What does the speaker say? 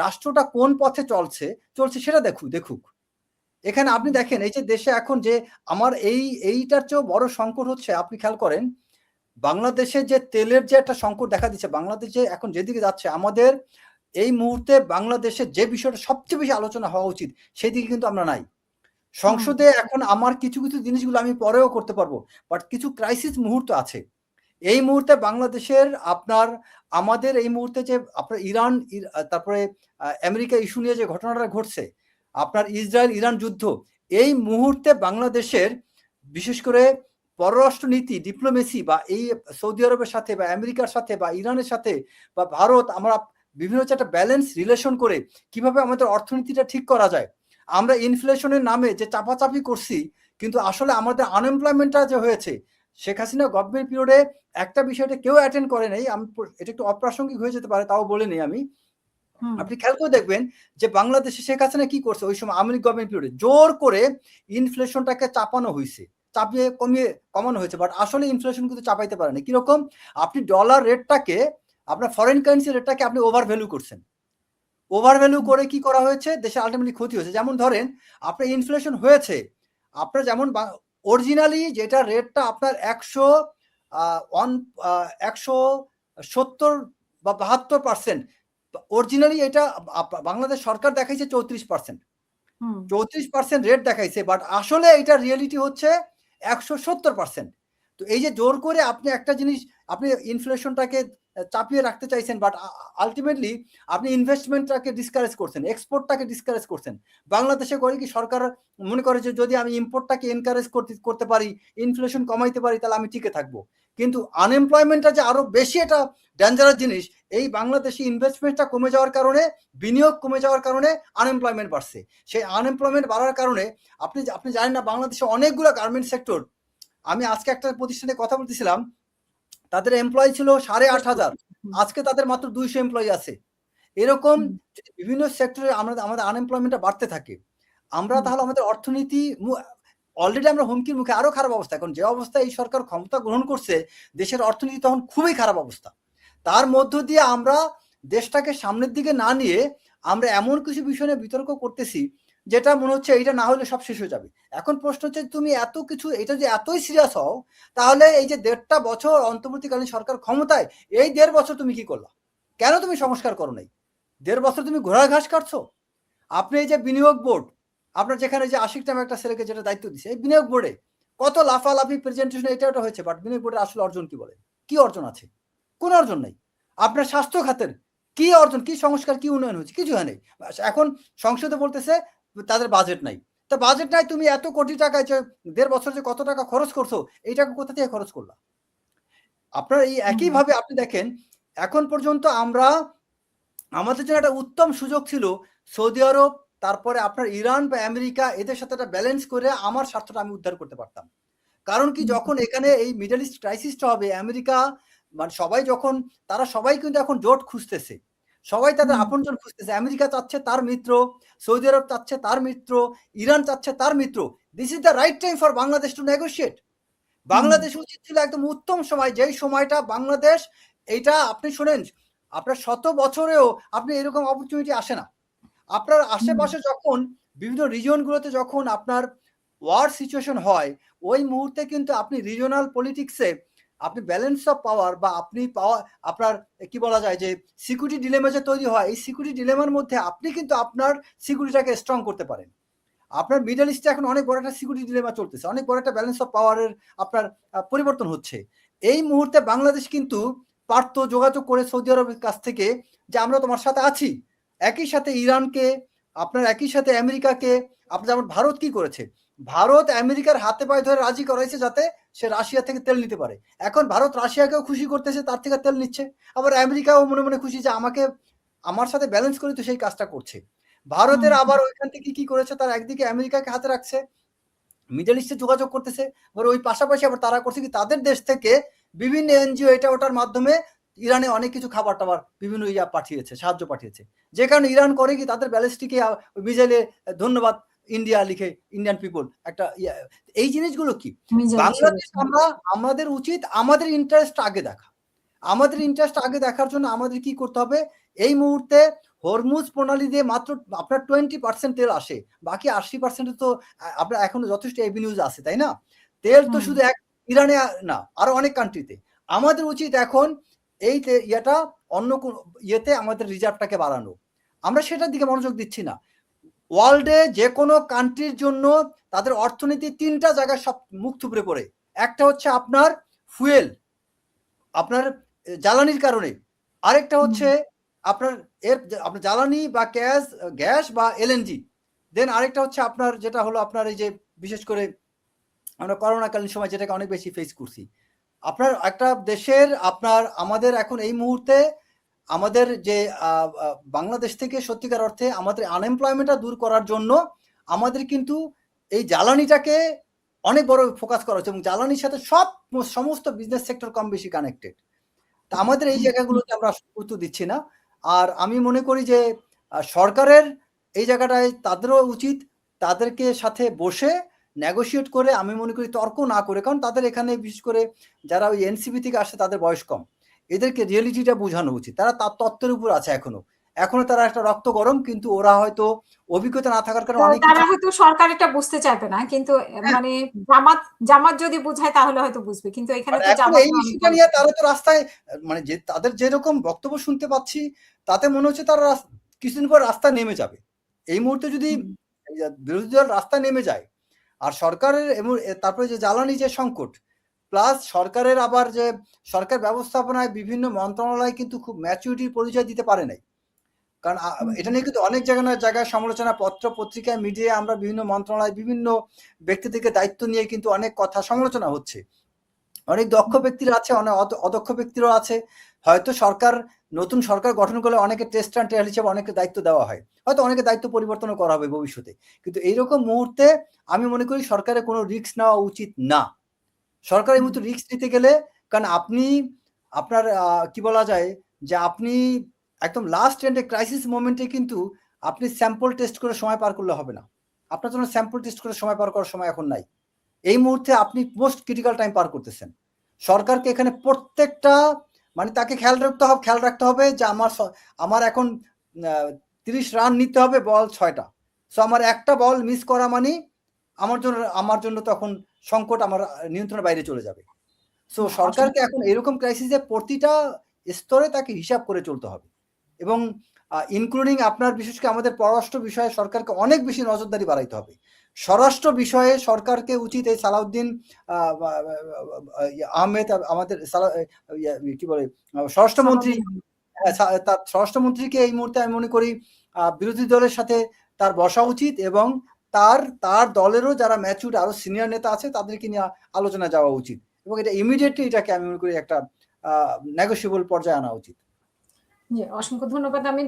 রাষ্ট্রটা কোন পথে চলছে সেটা দেখুক। এখানে আপনি দেখেন এই যে দেশে এখন যে আমার এইটার চেয়েও বড় সংকট হচ্ছে, আপনি খেয়াল করেন বাংলাদেশে যে তেলের যে একটা সংকট দেখা দিচ্ছে, বাংলাদেশে এখন যেদিকে যাচ্ছে, আমাদের এই মুহূর্তে বাংলাদেশে যে বিষয়টা সবচেয়ে বেশি আলোচনা হওয়া উচিত সেদিকে কিন্তু আমরা নাই। সংসদে এখন আমার কিছু জিনিসগুলো আমি পরেও করতে পারবো, বাট কিছু ক্রাইসিস মুহূর্ত আছে এই মুহূর্তে বাংলাদেশের। আমাদের এই মুহূর্তে যে আপনার ইরান তারপরে আমেরিকা ইস্যু নিয়ে যে ঘটনাটা ঘটছে, আপনার ইসরায়েল ইরান যুদ্ধ, এই মুহূর্তে বাংলাদেশের বিশেষ করে পররাষ্ট্রনীতি ডিপ্লোমেসি বা এই সৌদি আরবের সাথে বা আমেরিকার সাথে বা ইরানের সাথে বা ভারত, আমরা বিভিন্ন একটা ব্যালেন্স রিলেশন করে কিভাবে আমাদের অর্থনীতিটা ঠিক করা যায়। আমরা ইনফ্লেশনের নামে যে চাপাচাপি করছি, কিন্তু আসলে আমাদের আনএমপ্লয়মেন্টটা যে হয়েছে, শেখ হাসিনা গভর্নমেন্ট পিরিয়ডে একটা বিষয়টা কেউ অ্যাটেন্ড করে নাই, এটা একটু অপ্রাসঙ্গিক হয়ে যেতে পারে, তাও বলে নেই আমি। আপনি খেয়াল করে দেখবেন যে বাংলাদেশে শেখ হাসিনা কি করছে ওই সময় আওয়ামী লীগ গভর্নমেন্ট পিরিয়ডে, জোর করে ইনফ্লেশনটাকে চাপানো হয়েছে, কমানো হয়েছে, বাট আসলে ইনফ্লেশন কিন্তু চাপাইতে পারে না। কিরকম, আপনি ডলার রেটটাকে, আপনার ফরেন কারেন্সি রেটটাকে আপনি ওভার ভ্যালু করছেন। ওভার ভ্যালু করে কি করা হয়েছে, দেশে আলটিমেটলি ক্ষতি হয়েছে। যেমন ধরেন আপনার ইনফ্লেশন হয়েছে, আপনার যেমন অরিজিনালি যেটা রেটটা আপনার 170 বা 72%, অরিজিনালি এটা বাংলাদেশ সরকার দেখাইছে 34%, 34% রেট দেখাইছে, বাট আসলে এটা রিয়েলিটি হচ্ছে 170%। তো এই যে জোর করে আপনি একটা জিনিস, আপনি ইনফ্লেশনটাকে চাপিয়ে রাখতে চাইছেন, বাট আলটিমেটলি আপনি ইনভেস্টমেন্টটাকে ডিসকারেজ করছেন, এক্সপোর্টটাকে ডিসকারেজ করছেন। বাংলাদেশে করে কি সরকার মনে করে যে যদি আমি ইম্পোর্টটাকে এনকারেজ করতে পারি, ইনফ্লেশন কমাইতে পারি, তাহলে আমি টিকে থাকবো। কিন্তু আনএমপ্লয়মেন্টটা যে আরো বেশি একটা ডেঞ্জারাস জিনিস, এই বাংলাদেশি ইনভেস্টমেন্টটা কমে যাওয়ার কারণে, বিনিয়োগ কমে যাওয়ার কারণে আনএমপ্লয়মেন্ট বাড়ছে। সেই আনএমপ্লয়মেন্ট বাড়ার কারণে আপনি জানেন না, বাংলাদেশে অনেকগুলো গার্মেন্ট সেক্টর, আমি আজকে একটা প্রতিষ্ঠানে কথা বলতেছিলাম, তাদের এমপ্লয়ি ছিল 8,500, আজকে তাদের মাত্র 200 এমপ্লয়ি আছে। এরকম বিভিন্ন সেক্টরে আমাদের আনএমপ্লয়মেন্টটা বাড়তে থাকে, আমরা তাহলে আমাদের অর্থনীতি অলরেডি আমরা হুমকির মুখে, আরো খারাপ অবস্থা। এখন যে অবস্থা এই সরকার ক্ষমতা গ্রহণ করছে, দেশের অর্থনীতি তখন খুবই খারাপ অবস্থা। তার মধ্য দিয়ে আমরা দেশটাকে সামনের দিকে না নিয়ে আমরা এমন কিছু বিষয় নিয়ে বিতর্ক করতেছি, যেটা মনে হচ্ছে এইটা না হলে সব শেষ হয়ে যাবে। এখন প্রশ্ন হচ্ছে, তুমি এত কিছু, এটা যে এতই সিরিয়াস হও, তাহলে এই যে 1.5 বছর অন্তর্বর্তীকালীন সরকার ক্ষমতায়, এই 1.5 বছর তুমি কি করলা? কেন তুমি সংস্কার করো নাই? 1.5 বছর তুমি ঘোড়ার ঘাস কাটছো। আপনি এই যে বিনিয়োগ বোর্ড, আপনার যেখানে যে আশিক নামে একটা ছেলেকে যেটা দায়িত্ব দিচ্ছে, এই বিনিয়োগ বোর্ডে কত লাফালাফি প্রেজেন্টেশন এটা ওটা হয়েছে, বাট বিনিয়োগ বোর্ডের আসলে অর্জন কি বলে? কি অর্জন আছে? কোনো অর্জন নেই। আপনার স্বাস্থ্য খাতের কি অর্জন, কি সংস্কার, কি উন্নয়ন হয়েছে? কিছু হয় নাই। এখন সংসদে বলতেছে তাদের বাজেট নাই। তা বাজেট নাই, তুমি এত কোটি টাকা 1.5 বছর যে কত টাকা খরচ করছো, এই টাকা কোথা থেকে খরচ করলা? আপনার এই একইভাবে আপনি দেখেন, এখন পর্যন্ত আমাদের জন্য একটা উত্তম সুযোগ ছিল সৌদি আরব, তারপরে আপনার ইরান বা আমেরিকা, এদের সাথে একটা ব্যালেন্স করে আমার স্বার্থটা আমি উদ্ধার করতে পারতাম। কারণ কি, যখন এখানে এই মিডল ইস্ট ক্রাইসিসটা হবে, আমেরিকা মানে সবাই যখন, তারা সবাই কিন্তু এখন জোট খুঁজতেছে, সবাই তাদের আপনজন খুঁজতেছে। আমেরিকা চাচ্ছে তার মিত্র, সৌদি আরব চাচ্ছে তার মিত্র, ইরান চাচ্ছে তার মিত্র। This is the right time for Bangladesh to negotiate. Bangladesh উচিত ছিল একদম উত্তম সময়, যেই সময়টা বাংলাদেশ, এইটা আপনি শোনেন, আপনার 100 বছরেও আপনি এরকম অপরচুনিটি আসে না। আপনার আশেপাশে যখন বিভিন্ন রিজিয়নগুলোতে যখন আপনার ওয়ার সিচুয়েশন হয়, ওই মুহূর্তে কিন্তু আপনি রিজিওনাল পলিটিক্সে আপনি ব্যালেন্স অফ পাওয়ার, বা আপনি আপনার কি বলা যায় যে সিকিউরিটি ডিলেমা যে তৈরি হয়, এই সিকিউরিটি ডিলেমার মধ্যে আপনি কিন্তু আপনার সিকিউরিটিটাকে স্ট্রং করতে পারেন। আপনার মিডল ইস্টে এখন অনেক বড় একটা সিকিউরিটি ডিলেমা চলতেছে, অনেক বড় একটা ব্যালেন্স অফ পাওয়ারের আপনার পরিবর্তন হচ্ছে। এই মুহূর্তে বাংলাদেশ কিন্তু পারত যোগাযোগ করে সৌদি আরবের কাছ থেকে যে আমরা তোমার সাথে আছি, একই সাথে ইরানকে, আপনার একই সাথে আমেরিকাকে, আপনার যেমন ভারত কি করেছে, ভারত আমেরিকার হাতে পায়ে ধরে রাজি করাইছে যাতে সে রাশিয়া থেকে তেল নিতে পারে। এখন ভারত রাশিয়াকেও খুশি করতেছে, তার থেকে তেল নিচ্ছে। আবার আমেরিকাও মনে মনে খুশি যে আমার সাথে ব্যালেন্স করে তো সেই কাজটা করছে। ভারতের আবার ওইখান থেকে কি করেছে, তার একদিকে আমেরিকাকে হাতে রাখছে, মিডল ইস্টে যোগাযোগ করতেছে, আবার ওই পাশাপাশি আবার তারা করছে কি, তাদের দেশ থেকে বিভিন্ন এনজিও এটা ওটার মাধ্যমে ইরানে অনেক কিছু খাবার টাবার বিভিন্ন পাঠিয়েছে, সাহায্য পাঠিয়েছে। যে কারণে ইরান করে কি, তাদের ব্যালিস্টিকে মিসাইলে ধন্যবাদ ইন্ডিয়া লিখে, ইন্ডিয়ান পিপল একটা এই জিনিসগুলো কি, বাংলাদেশ আমাদের উচিত আমাদের ইন্টারেস্ট আগে দেখা। আমাদের ইন্টারেস্ট আগে দেখার জন্য আমাদের কি করতে হবে, এই মুহূর্তে হরমুজ প্রণালী দিয়ে মাত্র আপনার 20% তেল আসে, বাকি 80% তো আপনার এখনো যথেষ্ট এভিনিউজ আছে, তাই না? তেল তো শুধু এক ইরানে না, আরো অনেক কান্ট্রিতে। আমাদের উচিত এখন এই ইয়েটা অন্য কোন ইয়েতে আমাদের রিজার্ভটাকে বাড়ানো। আমরা সেটার দিকে মনোযোগ দিচ্ছি না। ওয়ার্ল্ডে যে কোনো কান্ট্রির জন্য তাদের অর্থনীতি 3টা জায়গায় সব মুখ থুবড়ে পড়ে। একটা হচ্ছে আপনার ফুয়েল, আপনার জ্বালানির কারণে। আরেকটা হচ্ছে আপনার আপনার জ্বালানি বা গ্যাস বা এলএনজি। দেন আরেকটা হচ্ছে আপনার যেটা হলো আপনার এই যে বিশেষ করে আমরা করোনাকালীন সময় যেটাকে অনেক বেশি ফেস করছি। আপনার একটা দেশের আমাদের এখন এই মুহূর্তে আমাদের যে বাংলাদেশ থেকে সত্যিকার অর্থে আমাদের আনএমপ্লয়মেন্টটা দূর করার জন্য আমাদের কিন্তু এই জ্বালানিটাকে অনেক বড় ফোকাস করা হচ্ছে এবং জ্বালানির সাথে সমস্ত বিজনেস সেক্টর কম বেশি কানেক্টেড। তা আমাদের এই জায়গাগুলোতে আমরা গুরুত্ব দিচ্ছি না। আর আমি মনে করি যে সরকারের এই জায়গাটায় তাদেরও উচিত তাদেরকে সাথে বসে নেগোশিয়েট করে, আমি মনে করি তর্ক না করে, কারণ তাদের এখানে বিশেষ করে যারা ওই এনসিপি থেকে আসে তাদের বয়স কম, এদেরকে রিয়েলিটিটা বোঝানো উচিত। তারা তার তত্ত্বের উপর আছে এখনো তারা একটা রক্ত গরম, কিন্তু ওরা হয়তো অভিজ্ঞতা না থাকার কারণে অনেক তারা হয়তো সরকার এটা বুঝতে চাইবে না, কিন্তু মানে জামাত যদি বুঝায় তাহলে হয়তো বুঝবে, কিন্তু এখানে তো জামাত এই ইস্যুটা নিয়ে তারা তো রাস্তায়, মানে যে তাদের যেরকম বক্তব্য শুনতে পাচ্ছি তাতে মনে হচ্ছে তারা কিছুদিন পর রাস্তায় নেমে যাবে। এই মুহূর্তে যদি বিরোধী দল রাস্তায় নেমে যায় আর সরকারের এবং তারপরে যে জ্বালানি যে সংকট প্লাস সরকারের আবার যে সরকার ব্যবস্থাপনায় বিভিন্ন মন্ত্রণালয় কিন্তু খুব ম্যাচুরিটির পরিচয় দিতে পারে নাই। কারণ এটা নিয়ে কিন্তু অনেক জায়গায় সমালোচনা, পত্র পত্রিকায় মিডিয়ায় আমরা বিভিন্ন মন্ত্রণালয় বিভিন্ন ব্যক্তি থেকে দায়িত্ব নিয়ে কিন্তু অনেক কথা সমালোচনা হচ্ছে। অনেক দক্ষ ব্যক্তিরা আছে, অনেক অদক্ষ ব্যক্তিরাও আছে। হয়তো নতুন সরকার গঠন করলে অনেকে টেস্ট অ্যান্ড ট্রায়াল হিসেবে অনেকে দায়িত্ব দেওয়া হয়, হয়তো অনেকে দায়িত্ব পরিবর্তনও করা হবে ভবিষ্যতে। কিন্তু এইরকম মুহূর্তে আমি মনে করি সরকারের কোনো রিস্ক নেওয়া উচিত না। সরকার এই মুহূর্তে রিস্ক নিতে গেলে, কারণ আপনার কি বলা যায় যে আপনি একদম লাস্ট এন্ডে ক্রাইসিস মোমেন্টে কিন্তু আপনি স্যাম্পল টেস্ট করে সময় পার করলে হবে না। আপনার জন্য স্যাম্পল টেস্ট করে সময় পার করার সময় এখন নাই। এই মুহূর্তে আপনি মোস্ট ক্রিটিক্যাল টাইম পার করতেছেন। সরকারকে এখানে প্রত্যেকটা মানে তাকে খেয়াল রাখতে হবে যে আমার এখন 30 রান নিতে হবে, বল 6টা। সো আমার একটা বল মিস করা মানে আমার জন্য তখন সংকট আমার নিয়ন্ত্রণের বাইরে চলে যাবে। সো সরকারকে এখন এরকম ক্রাইসিসে প্রতিটা স্তরে তাকে হিসাব করে চলতে হবে এবং ইনক্লুডিং আপনার বিশেষ করে আমাদের পররাষ্ট্র বিষয়ে সরকারকে অনেক বেশি নজরদারি বাড়াইতে হবে। স্বরাষ্ট্র বিষয়ে সরকারকে উচিত এই সালাউদ্দিন আহমেদ আমাদের কি বলে স্বরাষ্ট্রমন্ত্রী, তার স্বরাষ্ট্রমন্ত্রীকে এই মুহূর্তে আমি মনে করি বিরোধী দলের সাথে তার বসা উচিত এবং তার দলেরও যারা ম্যাচুর আরো সিনিয়র নেতা আছে তাদেরকে নিয়ে আলোচনা যাওয়া উচিত এবং এটা ইমিডিয়েটলি এটাকে আমি মনে করি একটা নেগোশিয়েবল পর্যায়ে আনা উচিত। অসংখ্য ধন্যবাদ। আমি